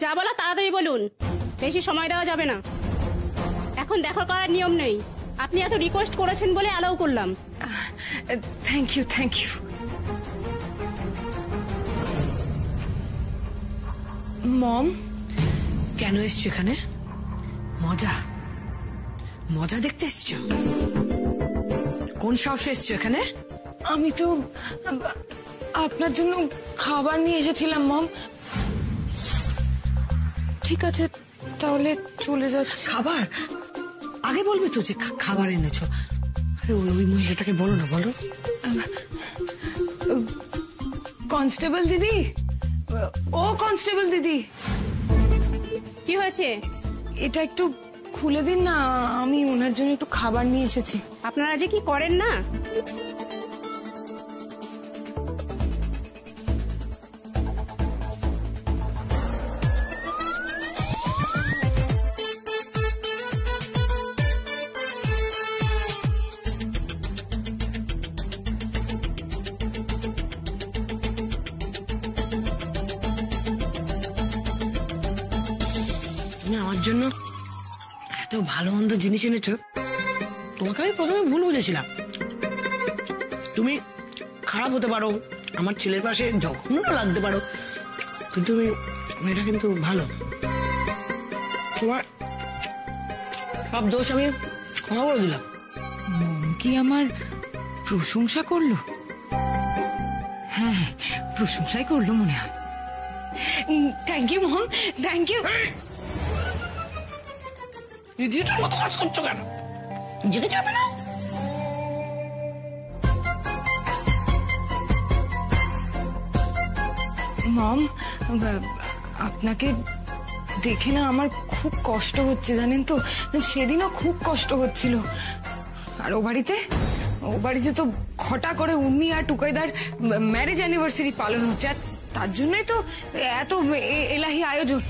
যা বলা তাড়াতাড়ি বলুন, বেশি সময় দেওয়া যাবে না। এখন দেখা করার নিয়ম নেই, আপনি এত রিকোয়েস্ট করেছেন বলে অ্যালাউ করলাম। Thank you, thank you. Mom, কেন এসছো এখানে? মজা মজা দেখতে এসছো? কোন সাহসে এসছো এখানে? আমি তো আপনার জন্য খাবার নিয়ে এসেছিলাম মম। ঠিক আছে, তাহলে চলে যাচ্ছি। খাবার? আগে বলবি তো যে খাবার এনেছো। আরে ওই মহিলাটাকে বলো না, বলো। কনস্টেবল দিদি, ও কনস্টেবল দিদি, কি হয়েছে? এটা একটু খুলে দিন না, আমি ওনার জন্য একটু খাবার নিয়ে এসেছি। আপনারা যে কি করেন না। তুমি আমার জন্য এত ভালো মন্দ জিনিস এনেছো। তোমাকে আমি প্রথমে ভুল বুঝেছিলাম। তুমি খারাপ হতে পারো, আমার ছেলের পাশে জঘন্য লাগতে পারো, কিন্তু এটা কিন্তু ভালো। তোমার সব দোষ আমি ক্ষমা করে দিলাম। মম কি আমার প্রশংসা করলো? হ্যাঁ, প্রশংসাই করলো মনে হয়। Thank you mom, thank you. ইডিয়েটের মতো কাজ করছো কেন? জেগে যাবে না? মম, আপনাকে দেখে না আমার খুব কষ্ট হচ্ছে, জানেন তো। সেদিনও খুব কষ্ট হচ্ছিল। আর ও বাড়িতে তো ঘটা করে উর্মি আর টুকাইদার ম্যারেজ অ্যানিভার্সারি পালন হচ্ছে, আর তার জন্যই তো এত এলাহি আয়োজন।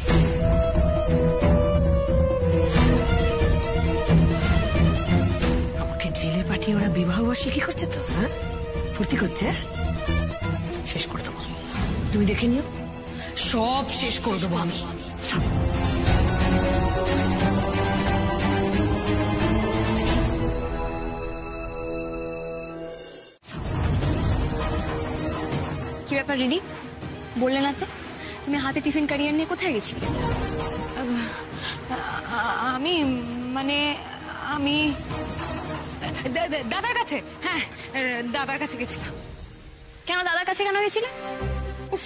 আমাকে জেলে পাঠিয়ে ওরা বিবাহ বার্ষিকী করছে তো, হ্যাঁ, ফুর্তি করছে। শেষ করে দেবো, তুমি দেখে নিও, সব শেষ করে দেবো আমি। কি ব্যাপার রিনি, বললে না তো? তুমি হাতে টিফিন ক্যারিয়ার নিয়ে কোথায় গেছিলে? আমি আমি দাদার কাছে। হ্যাঁ, দাদার কাছে গেছিলাম। কেন দাদার কাছে কেন গেছিলে? উফ,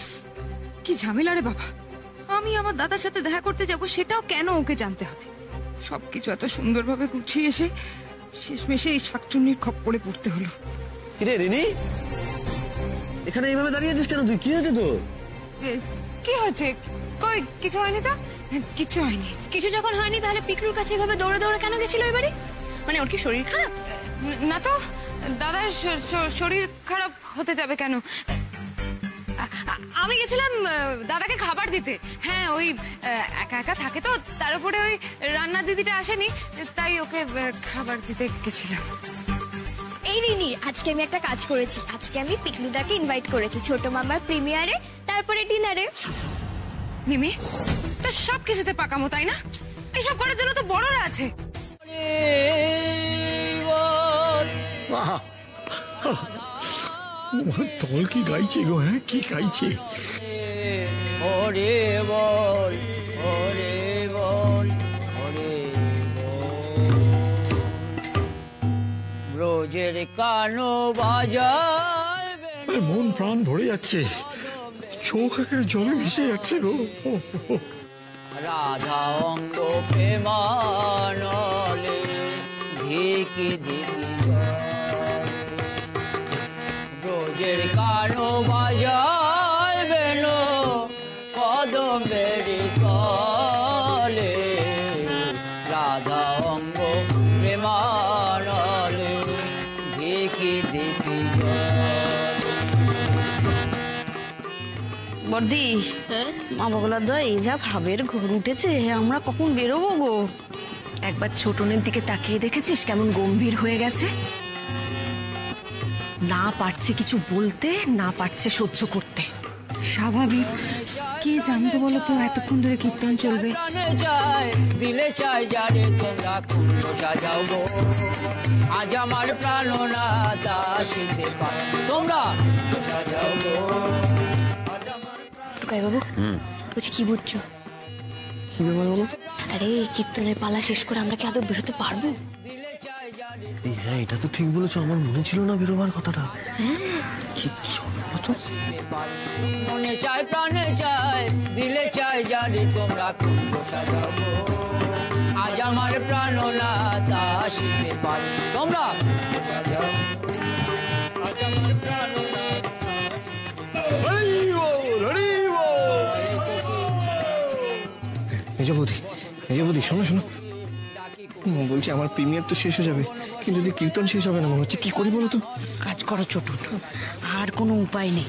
কি ঝামেলা রে বাবা। আমি আমার দাদার সাথে দেখা করতে যাব, সেটাও কেন ওকে জানতে হবে? সবকিছু এত সুন্দরভাবে গুছিয়ে এসে শেষমেশে এই শাকচুন্নির খপ্পরে পড়তে হলো। কিরে রিনি, এখানে এইভাবে দাঁড়িয়ে আছিস কেন তুই? কি হয়েছে তোর? কি হয়েছে? কই কিছু হয়নি তো। কিছু হয়নি। কিছু যখন হয়নি তাহলে পিকলুর কাছে এভাবে দৌড়ে দৌড়ে কেন গেছিল এবারে? মানে ওর কি শরীর খারাপ? না তো, দাদার শরীর খারাপ হতে যাবে কেন? আমি গেছিলাম দাদাকে খাবার দিতে। হ্যাঁ, ওই একা একা থাকে তো, তার উপরে ওই রান্নার দিদিটা আসেনি, তাই ওকে খাবার দিতে গেছিলাম। এই রিনি, আজকে আমি একটা কাজ করেছি। আজকে আমি পিকলুদাকে ইনভাইট করেছি ছোট মামার প্রিমিয়ারে, তারপরে ডিনারে। মিমি, তো সব কিছুতে পাকামো, তাই না? এসব করার জন্য তো বড়রা আছে। দল কি গাইছে গো? হ্যাঁ, কি গাইছে? ওরে বল, ওরে বল, ওরে রোজের কানো বাজায়, মন প্রাণ ধরে যাচ্ছে, চোখ একেবারে জলে ভেসে যাচ্ছে গো। রাধা অঙ্গ প্রেমানলে ধিকি ধিকি রোজের কানো বাজায় বেন কদমের তলে, রাধা অঙ্গ প্রেমানলে ধিকি ধিকি। বর্দি, মা বগলার দা, এই যা ভাবের ঘোর উঠেছে, আমরা কখন বেরোবো গো? একবার ছোটনের দিকে তাকিয়ে দেখেছিস কেমন গম্ভীর হয়ে গেছে? না পারছে কিছু বলতে, না পারছে সহ্য করতে। স্বাভাবিক। কে জানতো বলো তো এতক্ষণ ধরে কীর্তন চলবে? প্রাণে চায় দিলে চাই জানে তোমরা কুণ্ড সাজাও গো আজ আমার প্রাণনাথ আসিতে পারে তোমরা কুণ্ড সাজাও গো। টুকাই বাবু বলছি কি বুঝছো? কি ব্যাপার বলো? আরে কীর্তনের পালা শেষ করে আমরা কি আদৌ বেরোতে পারবো? হ্যাঁ, এটা তো ঠিক বলেছো, আমার মনে ছিল না বেরোবার কথাটা। কি বলো তো? মনে চায় প্রাণে চায় দিলে চাই জানি তোমরা কুণ্ড সাজাও গো আজ আমার প্রাণনাথ আসিতে পারে তোমরা কুণ্ড সাজাও আজ আমার প্রাণনাথ। মেজবৌদি শোনো শোনো, বলছি আমার প্রিমিয়ার তো শেষ হয়ে যাবে, কিন্তু যদি কীর্তন শেষ হবে না মনে হচ্ছে, কি করি বলো তো? কাজ করো ছোটন, আর কোনো উপায় নেই,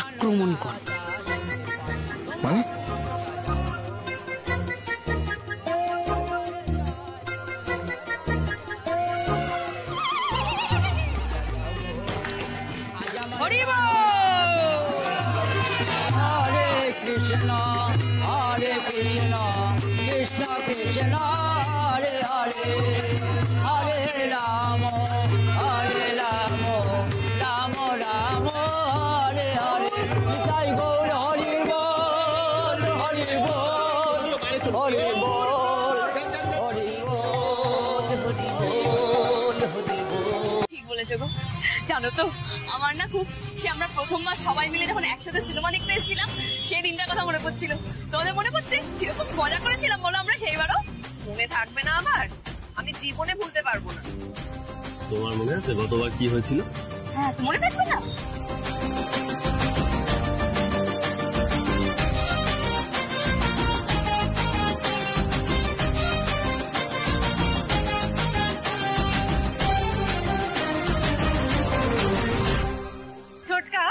আক্রমণ কর। মানে হরে কৃষ্ণ কৃষ্ণ কৃষ্ণ হরে হরে হরে রাম রাম রাম হরে হরে নিতাই গৌর হরি বল হরি বল হরি বল হরি বল। ঠিক বলেছো গো। জানো তো আমার না খুব আমরা প্রথমবার সবাই মিলে যখন একসাথে সিনেমা দেখতে এসেছিলাম সেই দিনটার কথা মনে পড়ছিল। তোমাদের মনে পড়ছে কিরকম মজা করেছিলাম বলো আমরা সেইবারও? মনে থাকবে না আমার? আমি জীবনে ভুলতে পারবো না। তোমার মনে আছে গতবার কি হয়েছিল? হ্যাঁ, মনে থাকবে না? ছোটকা,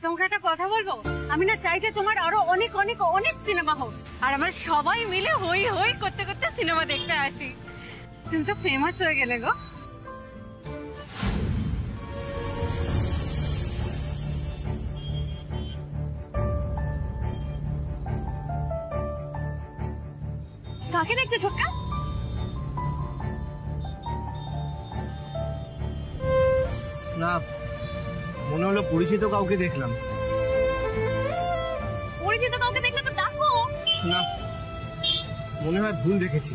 তোমাকে একটা কথা বলবো? আমি না চাই যে তোমার আরো অনেক অনেক অনেক সিনেমা হোক, আর আমরা সবাই মিলে হই হই করতে করতে সিনেমা দেখতে আসি। তুমি তো ফেমাস হয়ে গেলে গো। কাকে দেখছো ছোটকা? না, মনে হলো পরিচিত কাউকে দেখলাম। পরিচিত কাউকে দেখলে তো ডাকো। না, মনে হয় ভুল দেখেছি।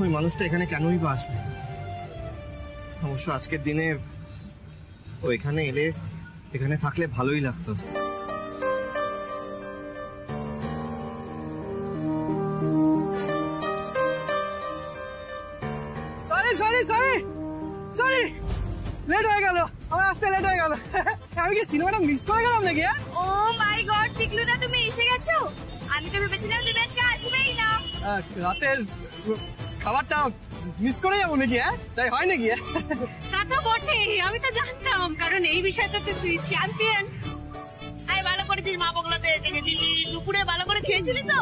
ওই মানুষটা এখানে কেনই বা আসবে? অবশ্য আজকের দিনে ও এখানে এলে, এখানে থাকলে ভালোই লাগতো। সরি লেট হয়ে গেল, আমার আসতে লেট হয়ে গেল। আমি কি সিনেমাটা মিস করে গেলাম নাকি? ও মাই গড পিকলুদা, তুমি এসে গেছো? আমি তো ভেবেছিলাম তুমি আজকে আসবেই না। রাতের খাবারটা মিস করে যাবো নাকি? তাই হয় নাকি? তা তো বটেই, আমি তো জানতাম, কারণ এই বিষয়টাতে তুই চ্যাম্পিয়ন। আরে ভালো করেছিস, মা বগলাতে দুপুরে ভালো করে খেয়েছিলি তো?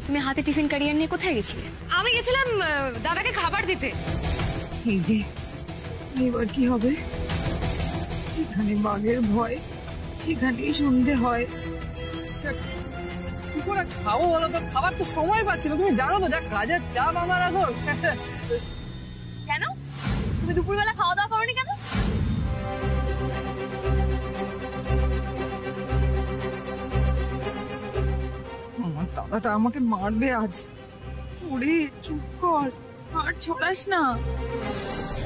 তুমি হাতে টিফিন ক্যারিয়ার নিয়ে কোথায় গেছিলে? আমি গেছিলাম দাদাকে খাবার দিতে। এই যে এবার কি হবে? যেখানে বাঘের ভয় সেখানেই সন্ধে হয়। কি করে খাবো বলো তো? খাবার তো সময় পাচ্ছি না, তুমি জানো তো যা কাজের চাপ আমার এখন। কেন তুমি দুপুরবেলা খাওয়া দাওয়া করোনি কেন? আমার দাদাটা আমাকে মারবে আজ। ওরে চুপ কর, আর ছড়াস না।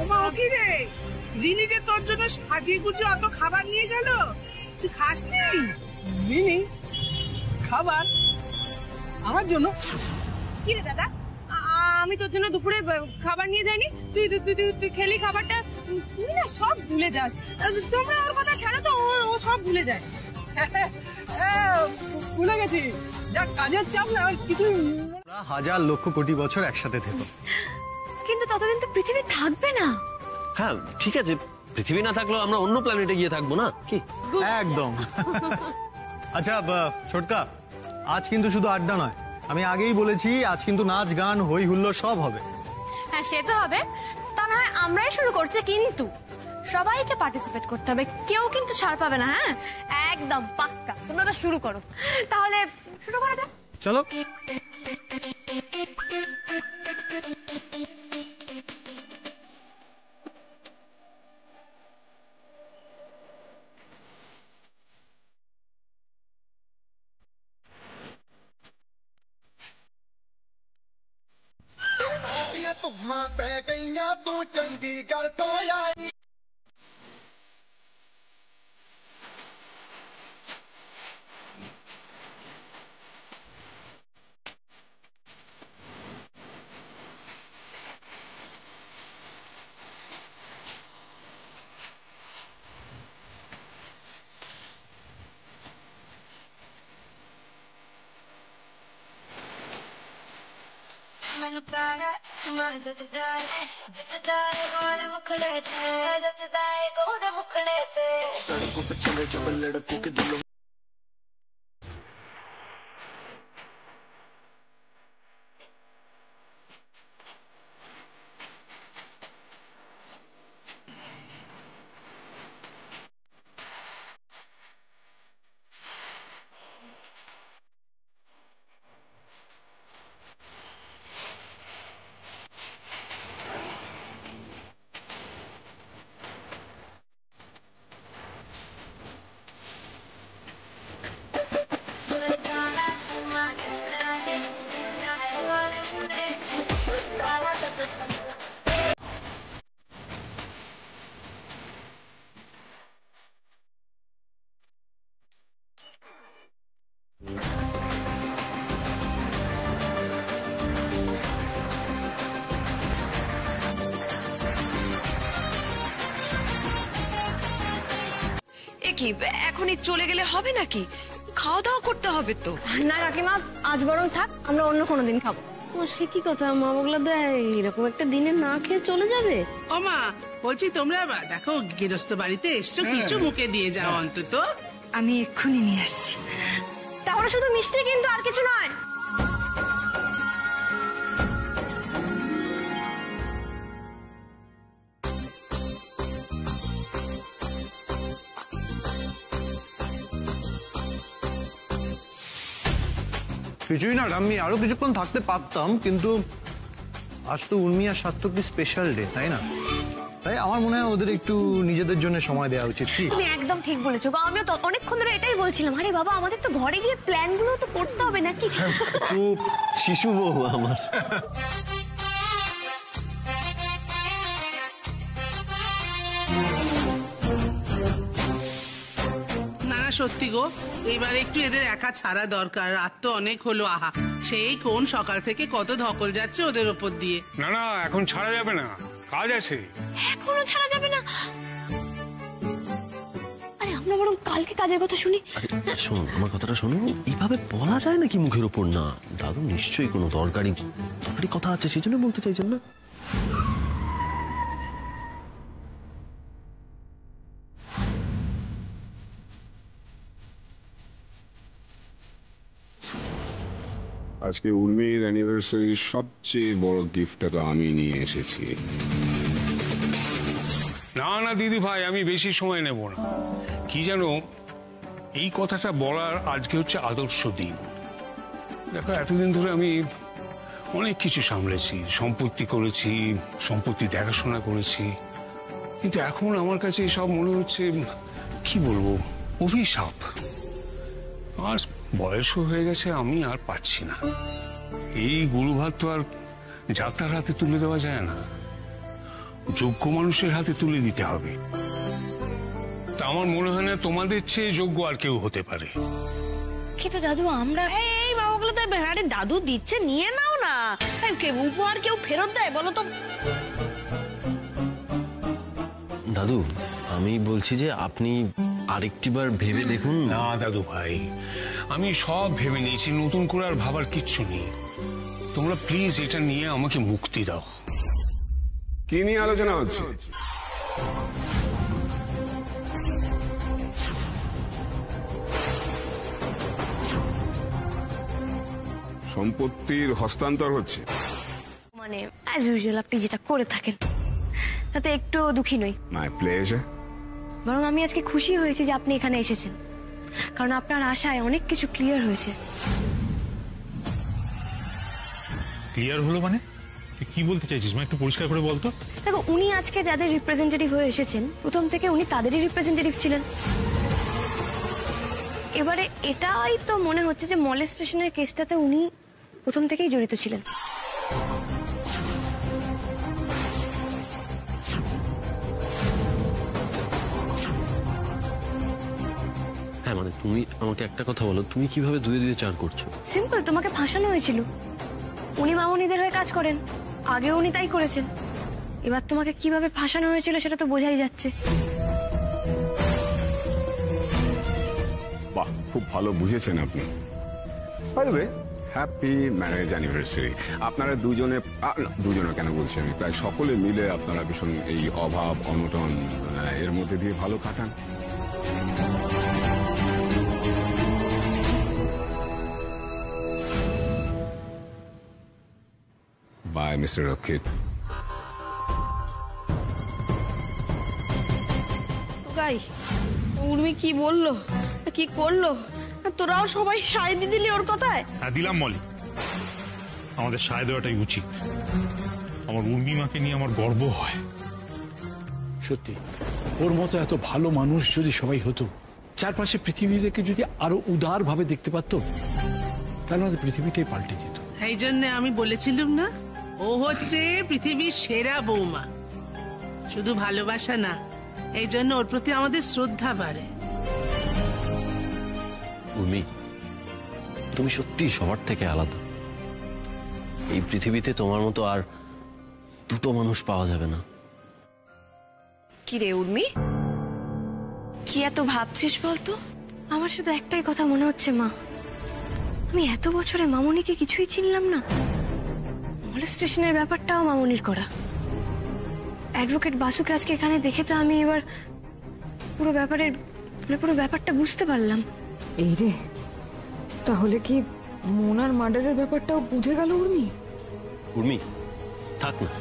ওমা কি রে, রিনি যে তোর জন্য সাজিয়ে গুছিয়ে অত খাবার নিয়ে গেল, তুই খাসনি? রিনি খাবার আমার জন্য? কি রে দাদা, আমি তোর জন্য দুপুরে খাবার নিয়ে যাইনি? তুই তুই খেলি খাবারটা। তুই না সব ভুলে যাস। তোমরা ওর কথা ছাড়া তো ও সব ভুলে যায়। ভুলে গেছি, যা কাজের চাপ না কিছু। হাজার লক্ষ কোটি বছর একসাথে থেকো, কিন্তু ততদিন তো পৃথিবী থাকবে না। হ্যাঁ ঠিক আছে, পৃথিবী না থাকলেও আমরা অন্য প্ল্যানেটে গিয়ে থাকবো না কি? একদম। আচ্ছা ছোটকা, আজ কিন্তু শুধু আড্ডা নয়, আমি আগেই বলেছি আজ কিন্তু নাচ গান হই হুল্লোড় সব হবে। হ্যাঁ সে তো হবে, তা না হয় আমরাই শুরু করছি, কিন্তু সবাইকে পার্টিসিপেট করতে হবে, কেউ কিন্তু ছাড় পাবে না। হ্যাঁ একদম পাক্কা। তোমরা তো শুরু করো, তাহলে শুরু করা যাক। চলো। सड़कों पे चले जब लड़कों के दिलों কি এখনই চলে গেলে হবে নাকি? খাওয়া দাওয়া করতে হবে তো। না কাকিমা, আজ বরং থাক, আমরা অন্য কোনো দিন খাবো। ও সে কি কথা, মা বগলা দেয় এরকম একটা দিনে না খেয়ে চলে যাবে? ও মা, বলছি তোমরা দেখো গৃহস্থ বাড়িতে এসছো, কিছু মুখে দিয়ে যাও অন্তত। আমি এক্ষুনি নিয়ে আসছি। তাহলে শুধু মিষ্টি, কিন্তু আর কিছু নয়। কিছুই না রাম্মি, আরো কিছুক্ষণ থাকতে পারতাম, কিন্তু আজ তো উর্মি আর সার্থকী স্পেশাল ডে, তাই না? তাই আমার মনে হয় ওদের একটু নিজেদের জন্য সময় দেওয়া উচিত। কি তুমি একদম ঠিক বলেছো গো, আমিও তো অনেকক্ষণ ধরে এটাই বলছিলাম। আরে বাবা, আমাদের তো ঘরে গিয়ে প্ল্যান গুলো তো করতে হবে নাকি? চুপ, শিশু বউ আমার। না সত্যি গো, এবার একটু এদের একা ছাড়া দরকার। রাত তো অনেক হলো, আহা সেই কোন সকাল থেকে কত ধকল যাচ্ছে ওদের ওপর দিয়ে। না না, এখন ছাড়া যাবে না, কাজ আছে। এখনো ছাড়া যাবে না? আরে আমরা বরং কালকে কাজের কথা শুনি। শোন, আমার কথাটা শোনো, এইভাবে বলা যায় নাকি মুখের উপর? না, দাদু নিশ্চয়ই কোনো দরকারি কথা আছে, সেই জন্য বলতে চাইছেন না। আজকে উর্মির অ্যানিভার্সারির সবচেয়ে বড় গিফটটা তো আমি নিয়ে এসেছি। না না দিদি ভাই, আমি বেশি সময় নেব না। কি জানো, এই কথাটা বলার আজকে হচ্ছে আদর্শ দিন। দেখো, এতদিন ধরে আমি অনেক কিছু সামলেছি, সম্পত্তি করেছি, সম্পত্তি দেখাশোনা করেছি, কিন্তু এখন আমার কাছে সব মনে হচ্ছে, কি বলবো, অভিশাপ। আর বয়সও হয়ে গেছে, আমি আর পাচ্ছি না। এই গুরুভার তো আর যাত্রার হাতে তুলে দেওয়া যায় না, যোগ্য মানুষের হাতে তুলে দিতে হবে। তা আমার মনে হয় না তোমাদের চেয়ে যোগ্য আর কেউ হতে পারে। কিন্তু দাদু, আমরা এই বাবাগুলো তো, আরে দাদু দিচ্ছে, নিয়ে নাও না। উপহার কেউ ফেরত দেয় বলো তো? দাদু, আমি বলছি যে আপনি আরেকটিবার ভেবে দেখুন। না দাদু ভাই, আমি সব ভেবে নিয়েছি, নতুন করে আর ভাবার কিচ্ছু নেই। তোমরা প্লিজ এটা নিয়ে আমাকে মুক্তি দাও। কি নিয়ে আলোচনা হচ্ছে? সম্পত্তির হস্তান্তর হচ্ছে। মানে অ্যাজ ইউজুয়াল আপনি যেটা করে থাকেন। তাতে একটু দুঃখী নই। My pleasure. বরং আমি আজকে খুশি হয়েছি যে আপনি এখানে এসেছেন, কারণ আপনার আশায় অনেক কিছু ক্লিয়ার হয়েছে। ক্লিয়ার হলো মানে? তুই কি বলতে চাইছিস মা, একটু পরিষ্কার করে বলতো। দেখো, উনি আজকে যাদের রিপ্রেজেন্টেটিভ হয়ে এসেছেন, প্রথম থেকে উনি তাদেরই রিপ্রেজেন্টেটিভ ছিলেন। এবারে এটাই তো মনে হচ্ছে যে মলেস্টেশনের কেসটাতে উনি প্রথম থেকেই জড়িত ছিলেন। হ্যাঁ মানে তুমি আমাকে একটা কথা বলো, তুমি কিভাবে দুয়ে দুয়ে চার করছো? সিম্পল, তোমাকে ফাঁসানো হয়েছিল। উনি মামুনিদের হয়ে কাজ করেন, আগেও উনি তাই করেছেন। এবার তোমাকে কিভাবে ফাঁসানো হয়েছিল সেটা তো বোঝাই যাচ্ছে। বাহ, খুব ভালো বুঝেছেন আপনি। By the way, happy marriage anniversary. আপনারা দুজনে কেন বলছি আমি, প্রায় সকলে মিলে আপনারা ভীষণ এই অভাব অনটন এর মধ্যে দিয়ে ভালো কাটান। বাই মিস্টার রক্ষিত। উর্মি কি বললো, কি করলো, তোরাও সবাই সায় দিয়ে দিলি ওর কথায়? হ্যাঁ দিলাম মলি, আমাদের সায় দেওয়াটাই উচিত। আমার উর্মিমাকে নিয়ে আমার গর্ব হয়। সত্যি ওর মতো এত ভালো মানুষ যদি সবাই হতো, চারপাশে পৃথিবীকে যদি আরো উদার ভাবে দেখতে পারতো, তাহলে আমাদের পৃথিবীটাই পাল্টে যেত। এই জন্য আমি বলেছিলাম না, ও হচ্ছে পৃথিবীর সেরা বৌমা। শুধু ভালোবাসা না, এই জন্য ওর প্রতি আমাদের শ্রদ্ধা বাড়ে। উর্মি, তুমি সত্যি সবার থেকে আলাদা। এই পৃথিবীতে তোমার মতো আর দুটো মানুষ পাওয়া যাবে না। কি রে উর্মি, কি এত ভাবছিস বলতো? আমার শুধু একটাই কথা মনে হচ্ছে মা, আমি এত বছরে মামুনিকে কিছুই চিনলাম না। মলেস্টেশনের ব্যাপারটাও মামুনির করা। অ্যাডভোকেট বাসুকে আজকে এখানে দেখে তো আমি এবার পুরো ব্যাপারটা বুঝতে পারলাম। এই রে, তাহলে কি মোনার মার্ডারের ব্যাপারটাও বুঝে গেল উর্মি? উর্মি থাক না,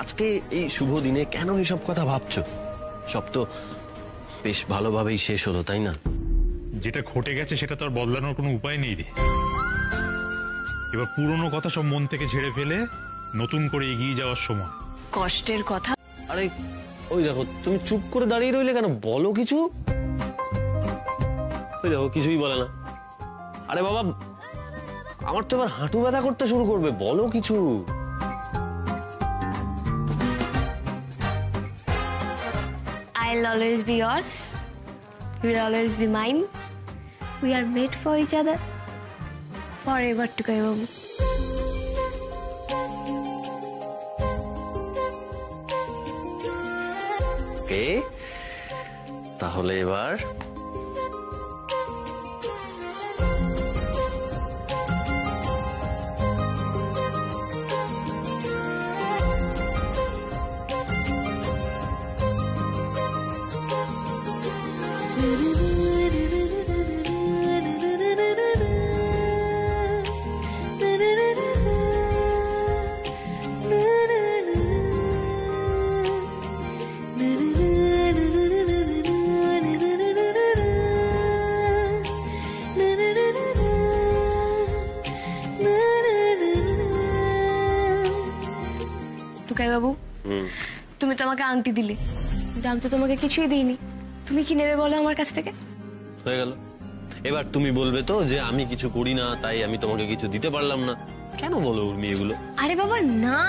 আজকে এই শুভ দিনে কেন এসব কথা ভাবছো? সব তো বেশ ভালোভাবেই শেষ হলো, তাই না? যেটা ঘটে গেছে সেটা তো আর বদলানোর কোনো উপায় নেই রে। এবার পুরনো কথা সব মন থেকে ঝেড়ে ফেলে নতুন করে এগিয়ে যাওয়ার সময়। কষ্টের কথা। আরে ওই দেখো, তুমি চুপ করে দাঁড়িয়ে রইলে কেন? বলো কিছু। ওই দেখো, কিছুই বলে না। আরে বাবা, আমার তো এবার হাঁটু ব্যথা করতে শুরু করবে, বলো কিছু। I'll always be yours. You will always be mine. We are made for each other. Forever Tukai বাবু। ওকে, তাহলে এবার টুকাই বাবু, তুমি তো আমাকে আংটি দিলে, কিন্তু আমি তো তোমাকে কিছুই দিইনি। তুমি কি নেবে বলো আমার কাছ থেকে? হয়ে গেল। এবার তুমি বলবে তো যে আমি কিছু করি না, তাই আমি তোমাকে কিছু দিতে পারলাম না। কেন বলো উর্মি এগুলো? আরে বাবা না,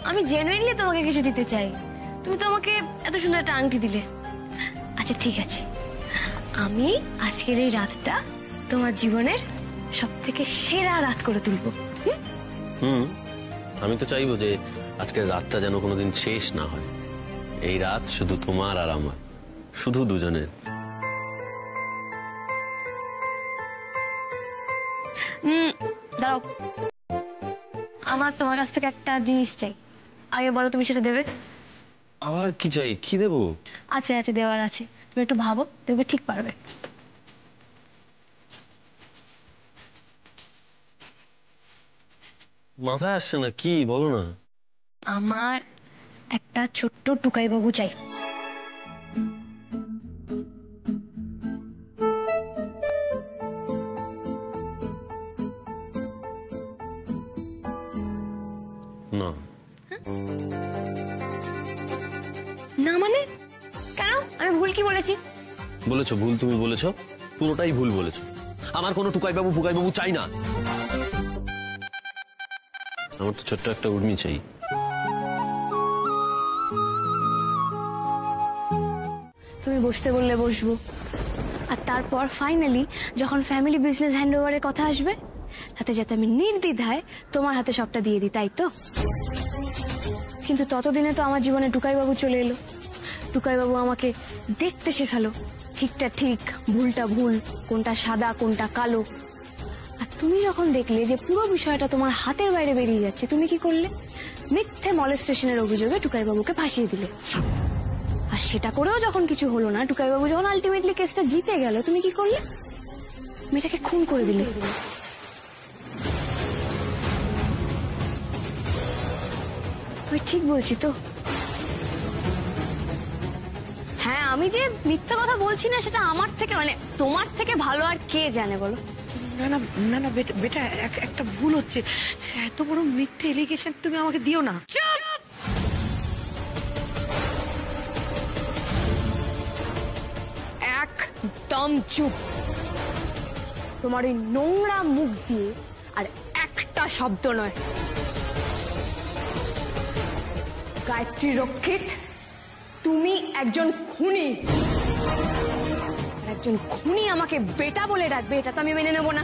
আমি জেনুইনলি তোমাকে কিছু দিতে চাই। তুমি তো আমাকে এত সুন্দর একটা আংটি দিলে। আচ্ছা ঠিক আছে, আমি আজকের এই রাতটা তোমার জীবনের সব থেকে সেরা রাত করে তুলবো। আমি তো চাইবো যে আজকের রাতটা যেন কোনোদিন শেষ না হয়। এই রাত শুধু তোমার আর আমার, শুধু দুজনের। দাঁড়াও, আমার তোমার কাছ থেকে একটা জিনিস চাই। আগে বলো তুমি সেটা দেবে? আবার কি চাই? কি দেবো? আছে আছে, দেওয়ার আছে। তুমি একটু ভাবো, দেখবে ঠিক পারবে। মাথায় আসছে না, কি বলো না। আমার একটা ছোট্ট টুকাই বাবু চাই। না না মানে কেন? আমি ভুল কি বলেছি? বলেছো ভুল, তুমি বলেছো, পুরোটাই ভুল বলেছো। আমার কোনো টুকাইবাবু ফুকাইবাবু চাই না। আমার তো ছোট্ট একটা উর্মি চাই। তুমি বসতে বললে বসবো, আর তারপর ফাইনালি যখন ফ্যামিলি বিজনেস হ্যান্ডওভারের কথা আসবে, তাতে যাতে আমি নির্দ্বিধায় তোমার হাতে সবটা দিয়ে দিই, তাই তো? কিন্তু ততদিনে তো আমার জীবনে টুকাইবাবু চলে এলো। টুকাইবাবু আমাকে দেখতে শেখালো, ঠিকটা ঠিক, ভুলটা ভুল, কোনটা সাদা কোনটা কালো। আর তুমি যখন দেখলে যে পুরো বিষয়টা তোমার হাতের বাইরে বেরিয়ে যাচ্ছে, তুমি কি করলে? মিথ্যে মলেস্টেশনের অভিযোগে টুকাইবাবুকে ফাঁসিয়ে দিলে। আর সেটা করেও যখন কিছু হলো না, টুকাইবাবু যখন আলটিমেটলি কেসটা জিতে গেল, তুমি কি করলে? মেয়েটাকে খুন করে দিলে। আমি ঠিক বলছি তো? হ্যাঁ, আমি যে মিথ্যা কথা বলছি না, সেটা আমার থেকে মানে তোমার থেকে ভালো আর কে জানে বলো? না না না না বেটা, একটা ভুল হচ্ছে। এত বড় মিথ্যে এলিগেশন তুমি আমাকে দিও না। একদম চুপ। তোমার ওই নোংরা মুখ দিয়ে আর একটা শব্দ নয়। গায়ত্রী রক্ষিত, তুমি একজন খুনি। একজন খুনি আমাকে বেটা বলে ডাকবে, এটা তো আমি মেনে নেব না।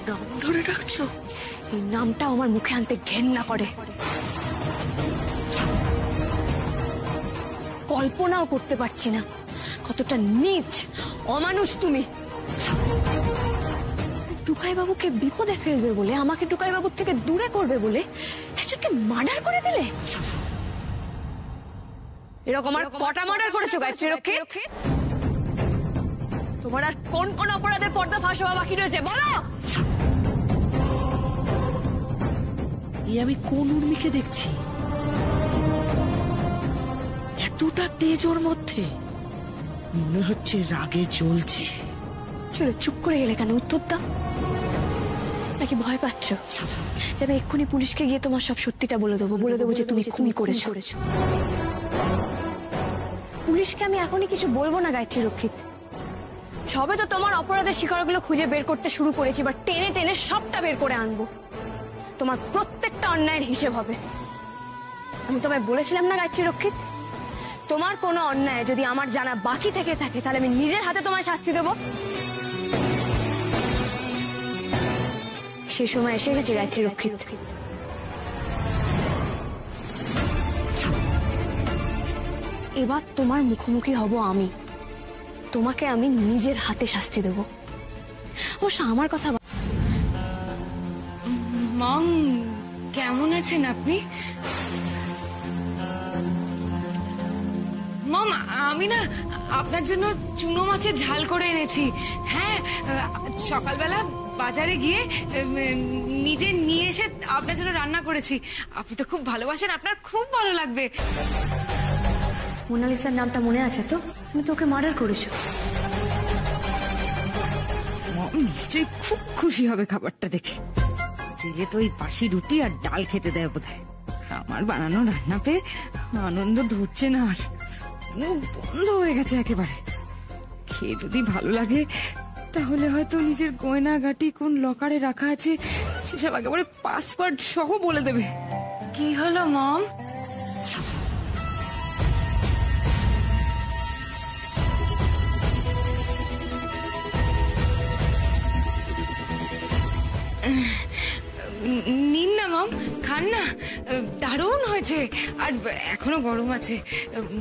নাম ধরে ডাকছো? এই নামটা আমার মুখে আনতে ঘেন্না করে। কল্পনাও করতে পারছি না কতটা নীচ অমানুষ তুমি। টুকাইবাবুকে বিপদে ফেলবে বলে, আমাকে টুকাইবাবুর থেকে দূরে করবে বলে একজনকে মার্ডার করে দিলে। এরকম আর কটা মার্ডার করেছো গায়ত্রী রক্ষিত? তোমার আর কোন কোন অপরাধের পর্দা ফাঁস হওয়া বাকি রয়েছে বলো? আমি কোন উর্মিকে দেখছি? এতটা তেজ ওর মধ্যে, মনে হচ্ছে রাগে জ্বলছে। চলো, চুপ করে গেলে কেন? উত্তর দাও। নাকি ভয় পাচ্ছ যে আমি এক্ষুনি পুলিশকে গিয়ে তোমার সব সত্যিটা বলে দেবো যে তুমি খুন করেছো? পুলিশকে আমি এখনই কিছু বলবো না গায়ত্রী রক্ষিত। সবে তো তোমার অপরাধের শিকারগুলো খুঁজে বের করতে শুরু করেছি, এবার টেনে টেনে সবটা বের করে আনবো। তোমার প্রত্যেকটা অন্যায়ের হিসেব হবে। আমি তোমায় বলেছিলাম না গায়ত্রী রক্ষিত, তোমার কোনো অন্যায় যদি আমার জানা বাকি থেকে থাকে, তাহলে আমি নিজের হাতে তোমায় শাস্তি দেবো। সে সময় এসে গেছে গায়ত্রী রক্ষিত। এবার তোমার মুখোমুখি হব আমি। তোমাকে আমি নিজের হাতে শাস্তি দেব। অবশ্য আমার কথা মম, কেমন আছেন আপনি? মম, আমি না আপনার জন্য চুনো মাছের ঝাল করে এনেছি। হ্যাঁ, সকালবেলা বাজারে গিয়ে নিজে নিয়ে এসে আপনার জন্য রান্না করেছি। আপনি তো খুব ভালোবাসেন, আপনার খুব ভালো লাগবে। মোনালিসার নামটা মনে আছে তো? তুমি তো ওকে মার্ডার করেছো। মম নিশ্চয়ই খুব খুশি হবে খাবারটা দেখে। জেলে তো ওই বাসি রুটি আর ডাল খেতে দেয় বোধহয়। আমার বানানো রান্না পেয়ে আনন্দ ধরছে না, আর মুখ বন্ধ হয়ে গেছে একেবারে। খেয়ে যদি ভালো লাগে তাহলে হয়তো নিজের গয়না গাটি কোন লকারে রাখা আছে সেসব একেবারে পাসওয়ার্ড সহ বলে দেবে। কি হলো মম? নিন না মম, খান না, দারুণ হয়েছে। আর এখনো গরম আছে,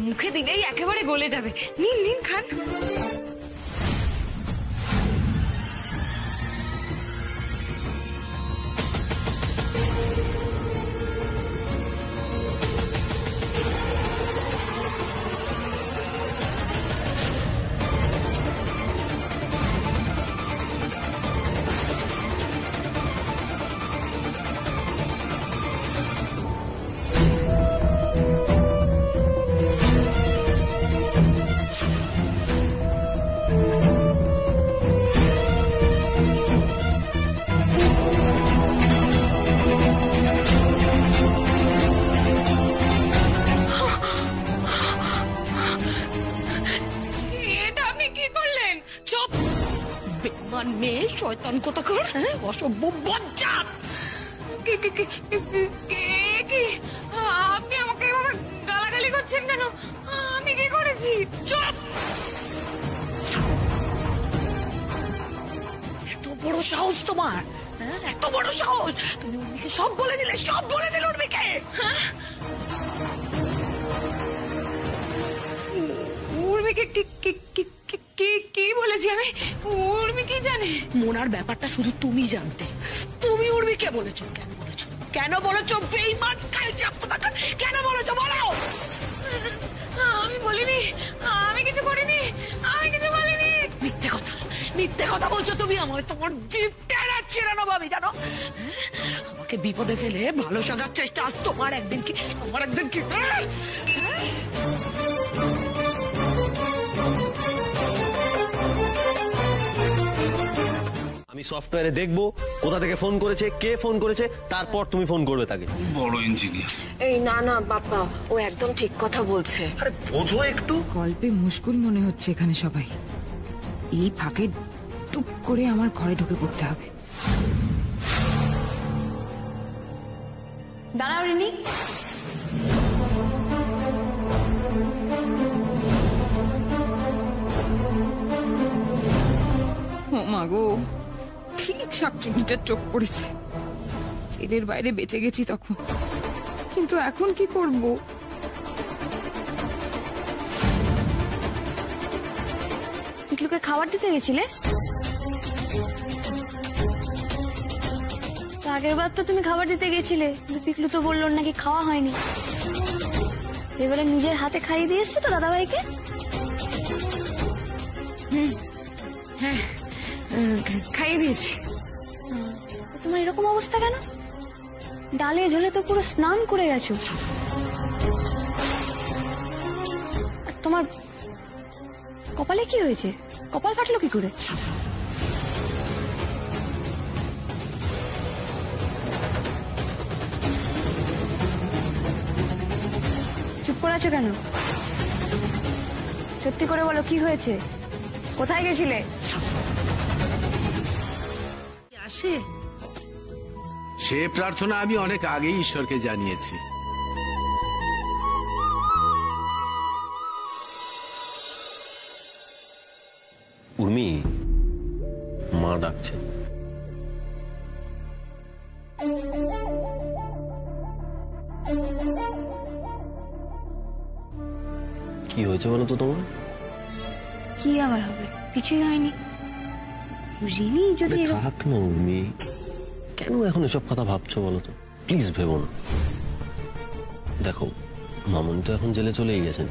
মুখে দিলেই একেবারে গলে যাবে। নিন নিন, খান। শয়তান কোথাকার, হ্যাঁ, অসভ্য বজ্জাত। আপনি আমাকে এভাবে গালাগালি করছেন কেন? আমি কি করেছি? চুপ! এত বড় সাহস তোমার, হ্যাঁ, এত বড় সাহস! তুমি উর্মিকে সব বলে দিলে, সব বলে দিলে উর্মিকে। উর্মিকে কি বলেছি আমি? উর্মি কি জানে? মোনার ব্যাপারটা শুধু তুমি জানতে। তুমি উর্মিকে বলেছো। কেন বলেছো? কেন বলেছো? বেঈমান কালচাপ কোথাকার, কেন বলেছো বলো? আমি বলিনি, আমি কিছু করিনি, আমি কিছু বলিনি। মিথ্যে কথা, মিথ্যে কথা বলছো তুমি। আমার তোমার জিভ টেনে ছিড়ানো ভাবি, জানো? আমাকে বিপদে ফেলে ভালো সাজার চেষ্টা, আজ তোমার একদিন কি আমার একদিন কি। আমি সফটওয়্যারে দেখবো কোথা থেকে ফোন করেছে, কে ফোন করেছে, তারপর তুমি ফোন করবে তাকে। বড় ইঞ্জিনিয়ার। এই না না বাপ্পা, ও একদম ঠিক কথা বলছে। আরে বোঝো একটু। গল্পে মুশকুল মনে হচ্ছে এখানে সবাই। এই ফাঁকে টুপ করে আমার ঘরে ঢুকে পড়তে হবে। দাঁড়াও রিনি, ও মা গো, ঠিক শাকচুন্নিটার চোখ পড়েছে। জেলের বাইরে বেঁচে গেছি তখন, কিন্তু এখন কি করব? পিকলুকে খাবার দিতে গেছিলে? তো আগের বার তো তুমি খাবার দিতে গেছিলে, কিন্তু পিকলু তো বললো নাকি খাওয়া হয়নি। এবারে নিজের হাতে খাইয়ে দিয়ে এসছো তো দাদাভাইকে? হ্যাঁ, খাইয়ে দিয়েছি। তোমার এরকম অবস্থা কেন? ডালে ঝোলে তো পুরো স্নান করে গেছো। আর তোমার কপালে কি হয়েছে? কপাল কাটলো কি করে? চুপ করে আছো কেন? সত্যি করে বলো, কি হয়েছে? কোথায় গেছিলে? আসে সে প্রার্থনা আমি অনেক আগেই ঈশ্বরকে জানিয়েছি। উর্মি, মা ডাকছে। কি হয়েছে বলো তো তোমার? কি আবার হবে? কিছুই হয়নি। রিনি যদি থাক না উর্মি, কেন এখন এসব কথা ভাবছো বলো তো? প্লিজ ভেবো না। দেখো, মামুন তো এখন জেলে চলেই গেছেন,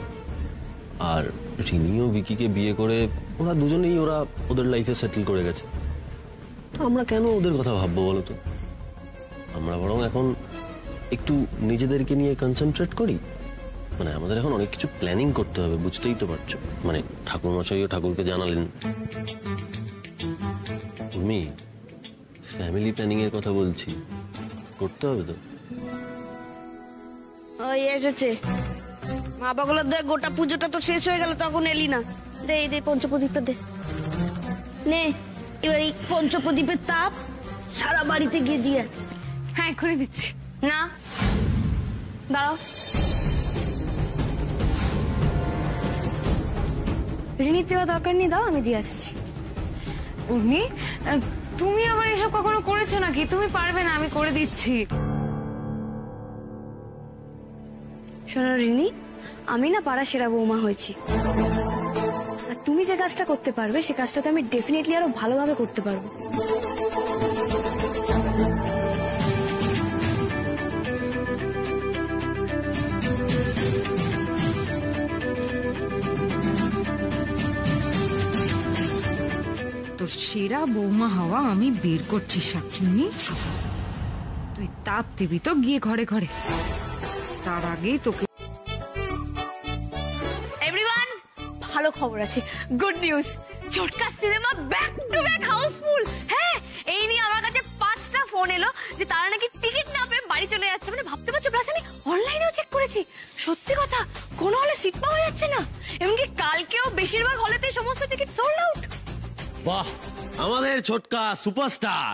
আর রিনিও ভিকিকে বিয়ে করে ওরা দুজনেই ওদের লাইফে সেটেল করে গেছে। তো আমরা কেন ওদের কথা ভাববো বলো তো? আমরা বরং এখন একটু নিজেদেরকে নিয়ে কনসেন্ট্রেট করি। মানে আমাদের এখন অনেক কিছু প্ল্যানিং করতে হবে, বুঝতেই তো পারছো। মানে ঠাকুরমশাইও ঠাকুরকে জানালেন। উর্মি, ফ্যামিলি প্ল্যানিং এর কথা বলছি, করতে হবে তো। ওই এসেছে মা বগল, দে গোটা পুজোটা তো শেষ হয়ে গেল, তখন এলি না। দে দে পঞ্চপ্রদীপটা দে। নে এবার এই পঞ্চপ্রদীপের তাপ সারা বাড়িতে গিয়ে দিয়ে। হ্যাঁ, করে দিচ্ছি। না, দাঁড়াও। রিনির দেওয়া দরকার নেই, দাও, আমি দিয়ে আসছি। উর্মি, তুমি আবার এসব কখনো করেছো নাকি? তুমি পারবে না, আমি করে দিচ্ছি। শোনো রিনি, আমি না পাড়া সেরা বৌমা হয়েছি, আর তুমি যে কাজটা করতে পারবে সে কাজটা তো আমি ডেফিনেটলি আরো ভালোভাবে করতে পারবো। তোর সেরা বৌমা হওয়া আমি বের করছি শাকচুন্নি। তুই তাপ দিবি তো গিয়ে ঘরে ঘরে, তার আগেই তোকে। এভরিওয়ান, ভালো খবর আছে, গুড নিউজ। ছোটকা cinema back to back house full. হ্যাঁ, এই নিয়ে আমার কাছে 5টা ফোন এলো যে তারা নাকি টিকিট না পেয়ে বাড়ি চলে যাচ্ছে। মানে ভাবতে পারছো, প্লাস আমি অনলাইনেও চেক করেছি, সত্যি কথা, কোনো হলে সিট পাওয়া যাচ্ছে না। এমনকি কালকেও বেশিরভাগ হলেতে সমস্ত টিকিট সোল্ড আউট। বাহ, আমাদের ছোটকা সুপারস্টার।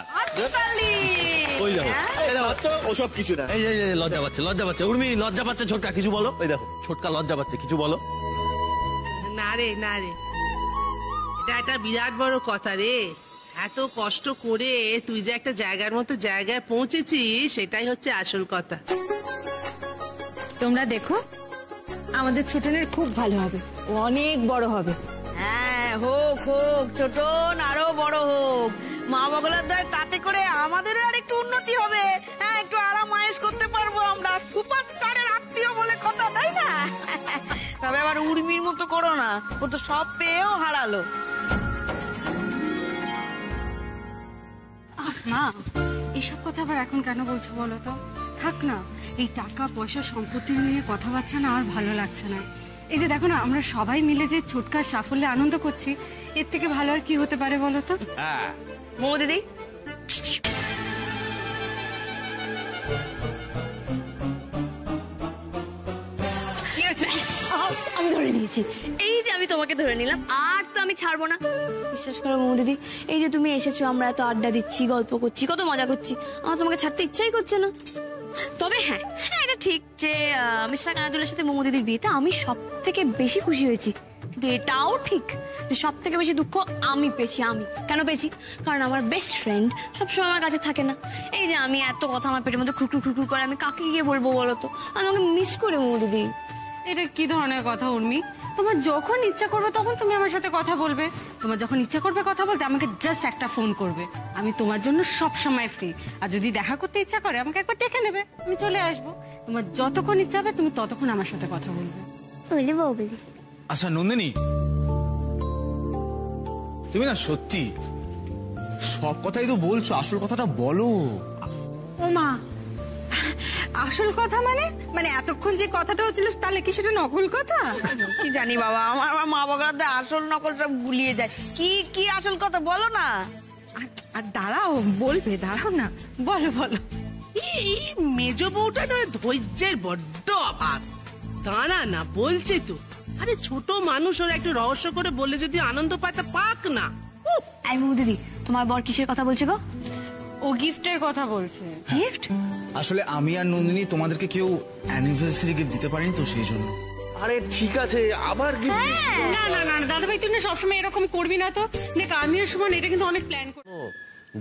ওই দেখো, এই দেখো, ওসব কিছু না। এই লজ্জা পাচ্ছে উর্মি, লজ্জা পাচ্ছে ছোটকা, কিছু বলো। ওই দেখো ছোটকা লজ্জা পাচ্ছে, কিছু বলো। না রে এটা একটা বিরাট বড় কথা রে। এত কষ্ট করে তুই যে একটা জায়গার মতো জায়গায় পৌঁছেছিস, সেটাই হচ্ছে আসল কথা। তোমরা দেখো, আমাদের ছোটনের খুব ভালো হবে, ও অনেক বড় হবে। হ্যাঁ, হোক হোক, ছোটন আরো বড় হোক। মা বগলার দয় তাতে করে আমাদেরও আর একটু উন্নতি হবে। হ্যাঁ, একটু আরাম আয়েশ করতে পারবো আমরা। সুপারস্টারের আত্মীয় বলে কথা, তাই না? তবে আবার উর্মির মতো করো না, ও তো সব পেয়েও হারালো। মা, এসব কথা আবার এখন কেন বলছো বলো তো? থাক না, এই টাকা পয়সা সম্পত্তি নিয়ে কথাবার্তা না আর ভালো লাগছে না। এই যে দেখো না, আমরা সবাই মিলে যে ছোটকার সাফল্যে আনন্দ করছি, এর থেকে ভালো আর কি হতে পারে বলো তো? মোমো দিদি, আমি ধরে নিয়েছি। এই যে আমি তোমাকে ধরে নিলাম, আর তো আমি ছাড়বো না। বিশ্বাস করো মোমো দিদি, এই যে তুমি এসেছো, আমরা এত আড্ডা দিচ্ছি, গল্প করছি, কত মজা করছি, আমার তোমাকে ছাড়তে ইচ্ছাই করছে না। তবে হ্যাঁ, এটা ঠিক যে মিস্টার কানাদুলের সাথে মোমো দিদির বিয়েতে আমি সব থেকে বেশি খুশি হয়েছি, কিন্তু এটাও ঠিক যে সব থেকে বেশি দুঃখ আমি পেয়েছি। আমি কেন পেয়েছি? কারণ আমার বেস্ট ফ্রেন্ড সবসময় আমার কাছে থাকে না। এই যে আমি এত কথা আমার পেটের মধ্যে খুটুর খুটুর করে, আমি কাকে গিয়ে বলবো বলো তো? আমি আমাকে মিস করে মোমো দিদি। এটা কি ধরনের কথা উর্মি? তোমার যখন ইচ্ছা করবে তখন তুমি আমার সাথে কথা বলবে। তোমার যখন ইচ্ছা করবে কথা বলতে, আমাকে জাস্ট একটা ফোন করবে, আমি তোমার জন্য সব সময় ফ্রি। আর যদি দেখা করতে ইচ্ছা করে, আমাকে একবার ডেকে নেবে, আমি চলে আসবো। তোমার যতক্ষণ ইচ্ছা হবে তুমি ততক্ষণ আমার সাথে কথা বলবে। আচ্ছা নন্দিনী, তুমি না সত্যি সব কথাই তো বলছো, আসল কথাটা বলো। ও মা, আসল কথা মানে এতক্ষণ যে কথাটা হচ্ছিল, তাহলে কি সেটা নকল কথা? কি জানি বাবা, আমার মা বগলার দয় আসল নকল সব গুলিয়ে যায়। কি কি আসল কথা বলো না। আর দাঁড়াও, বলবে, দাঁড়াও না, বলো বলো। এই মেজ বউটা নয়, ধৈর্যের বড্ড অভাব। দাঁড়া না, বলছে তো। আরে ছোট মানুষ, ওরা একটু রহস্য করে বললে যদি আনন্দ পায় তা পাক না। আই মোমো দিদি, তোমার বর কিসের কথা বলছে গো? ও গিফটের কথা বলছে। গিফট? আসলে আমি আর নন্দিনী তোমাদেরকে কেউ অ্যানিভার্সারি গিফট দিতে পারিনি তো, সেই জন্য। আরে ঠিক আছে, আবার না না না দাদা ভাই, তুই না সবসময় এরকম করবি না তো। দেখ, আমিও সুমন এটা কিন্তু অনেক প্ল্যান করি।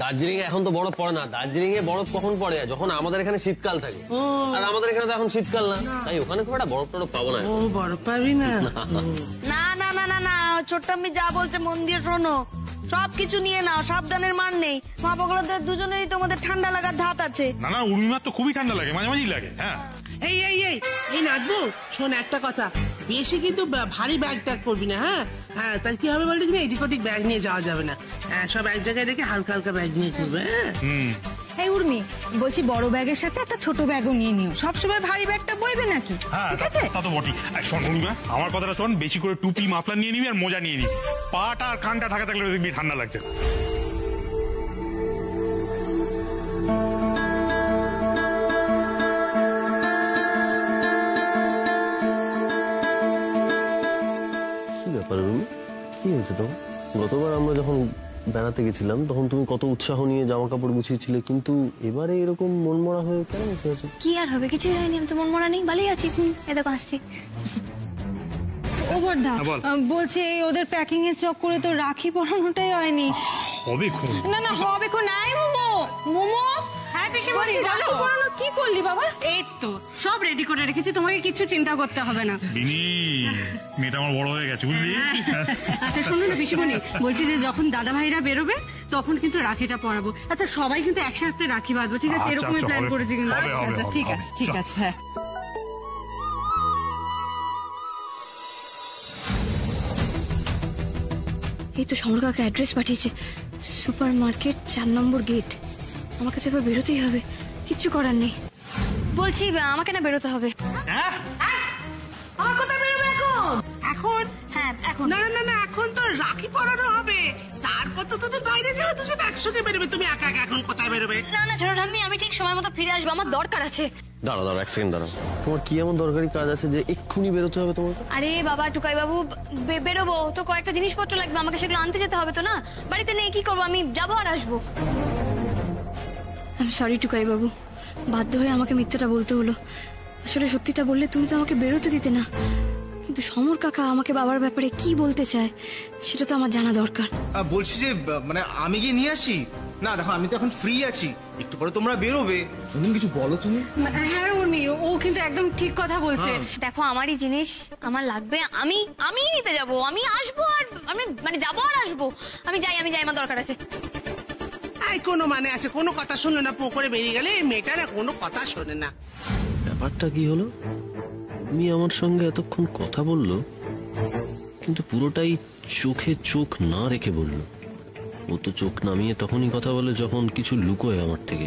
দার্জিলিং এ এখন তো বরফ পড়ে না, দার্জিলিং এ বরফ কখন পড়ে? যখন আমাদের এখানে শীতকাল থাকে, আর আমাদের এখানে তো এখন শীতকাল না, তাই ওখানে খুব একটা বরফ টরফ পাবো না। ও বরফ পাবি না? না না না না না, ছোট্ট আমি যা বলছে মন দিয়ে শোনো। সবকিছু নিয়ে নাও, সাবধানের মান নেই। মা বগলাদের দুজনেরই তোমাদের ঠান্ডা লাগার ধাত আছে। না না, উর্মিমার তো খুবই ঠান্ডা লাগে, মাঝে মাঝেই লাগে। হ্যাঁ, এই এই এই এই নাচবো, শোন একটা কথা, বেশি কিন্তু ভারী ব্যাগ ট্যাগ করবি না। হ্যাঁ হ্যাঁ, তার কি হবে বলতে, কিনা এদিক ওদিক ব্যাগ নিয়ে যাওয়া যাবে না। হ্যাঁ, সব এক জায়গায় রেখে হালকা হালকা ব্যাগ নিয়ে ঘুরবে। হ্যাঁ, এই উর্মি, বলছি বড় ব্যাগের সাথে একটা ছোট ব্যাগও নিয়ে নিও, সবসময় ভারী ব্যাগটা বইবে নাকি? ঠিক আছে, তা তো বটেই। শোন উর্মিমা, আমার কথাটা শোন, বেশি করে টুপি মাফলার নিয়ে নিবি আর মোজা নিয়ে নিবি। পাটা আর কানটা ঢাকা থাকলে দেখবি ঠান্ডা লাগছে। কি ব্যাপার রুমি, কি হয়েছে তোমার? গতবার আমরা যখন বেড়াতে গেছিলাম তখন তুমি কত উৎসাহ নিয়ে জামা কাপড় গুছিয়েছিলে, কিন্তু এবারে এরকম মনমরা হয়ে কেন বসে আছো? কি আর হবে, কিছুই হয়নি, আমি তো মন মরা নেই, ভালোই আছি। এই দেখো আসছি। ও বর্ধা, বলছে ওদের প্যাকিং এর চক্করে তো রাখি পরানোটাই হয়নি। হবে খুন? না না, হবে খুন নাই। মোমো মোমো, হ্যাঁ পিসিমণি বলো। কি করলি বাবা? এই তো সব রেডি করে রেখেছি, তোমাকে কিছু চিন্তা করতে হবে না। বিনি, মেয়েটা আমার বড় হয়ে গেছে, বুঝলি? আচ্ছা শোনো না পিসিমণি, বলছি যে যখন দাদা ভাইরা বেরোবে তখন কিন্তু রাখিটা পরাবো। আচ্ছা সবাই কিন্তু একসাথে রাখি বাঁধবো, ঠিক আছে? এরকমই প্ল্যান করেছি কিন্তু। আচ্ছা আচ্ছা, ঠিক আছে ঠিক আছে। হ্যাঁ, এই তো সমর কাকা অ্যাড্রেস পাঠিয়েছে, সুপার মার্কেট 4 নম্বর গেট। আমাকে তো এবার বেরোতেই হবে, কিচ্ছু করার নেই। বলছি আমাকে না বেরোতে হবে। আমার কোথায় বেরোবে এখন? এখন? হ্যাঁ এখন। না না না, এখন তো রাখি পরানো হবে, তারপর তো তোদের বাইরে যাবে, দুজন একসঙ্গে বেরোবে। তুমি একা একা এখন কোথায় বেরোবে? না না ছোট ঠাম্মি, আমি ঠিক সময় মতো ফিরে আসবো, আমার দরকার আছে। দাঁড়াও দাঁড়াও, এক সেকেন্ড দাঁড়াও। তোমার কি এমন দরকারি কাজ আছে যে এক্ষুনি বেরোতে হবে তোমাকে? আরে বাবা টুকাই বাবু, বেরোবো তো, কয়েকটা জিনিসপত্র লাগবে, আমাকে সেগুলো আনতে যেতে হবে তো না। বাড়িতে নেই, কি করবো, আমি যাবো আর আসবো। সরি টুকাই বাবু, বাধ্য হয়ে আমাকে মিথ্যাটা বলতে হলো। আসলে সত্যিটা বললে তুমি তো আমাকে বেরোতে দিতে না, কিন্তু সমর কাকা আমাকে বাবার ব্যাপারে কি বলতে চায় সেটা তো আমার জানা দরকার। বলছি যে মানে আমি গিয়ে নিয়ে আসি? না দেখো, আমি তো এখন ফ্রি আছি, একটু পরে তোমরা বেরোবে, তুমি কিছু বলো তুমি। হ্যাঁ উর্মি, ও কিন্তু একদম ঠিক কথা বলছে। দেখো আমারই জিনিস আমার লাগবে, আমি নিতে যাব, আমি আসবো আর আমি মানে যাবো আর আসবো। আমি যাই, আমার দরকার আছে। কোনো মানে আছে? কোনো কথা শুনে না, পো করে বেরিয়ে গেলে এই মেয়েটা না কোনো কথা শোনে না। ব্যাপারটা কি হলো? তুমি আমার সঙ্গে এতক্ষণ কথা বললো, কিন্তু পুরোটাই চোখে চোখ না রেখে বললো। ও তো চোখ নামিয়ে তখনই কথা বলে যখন কিছু লুকোয় আমার থেকে।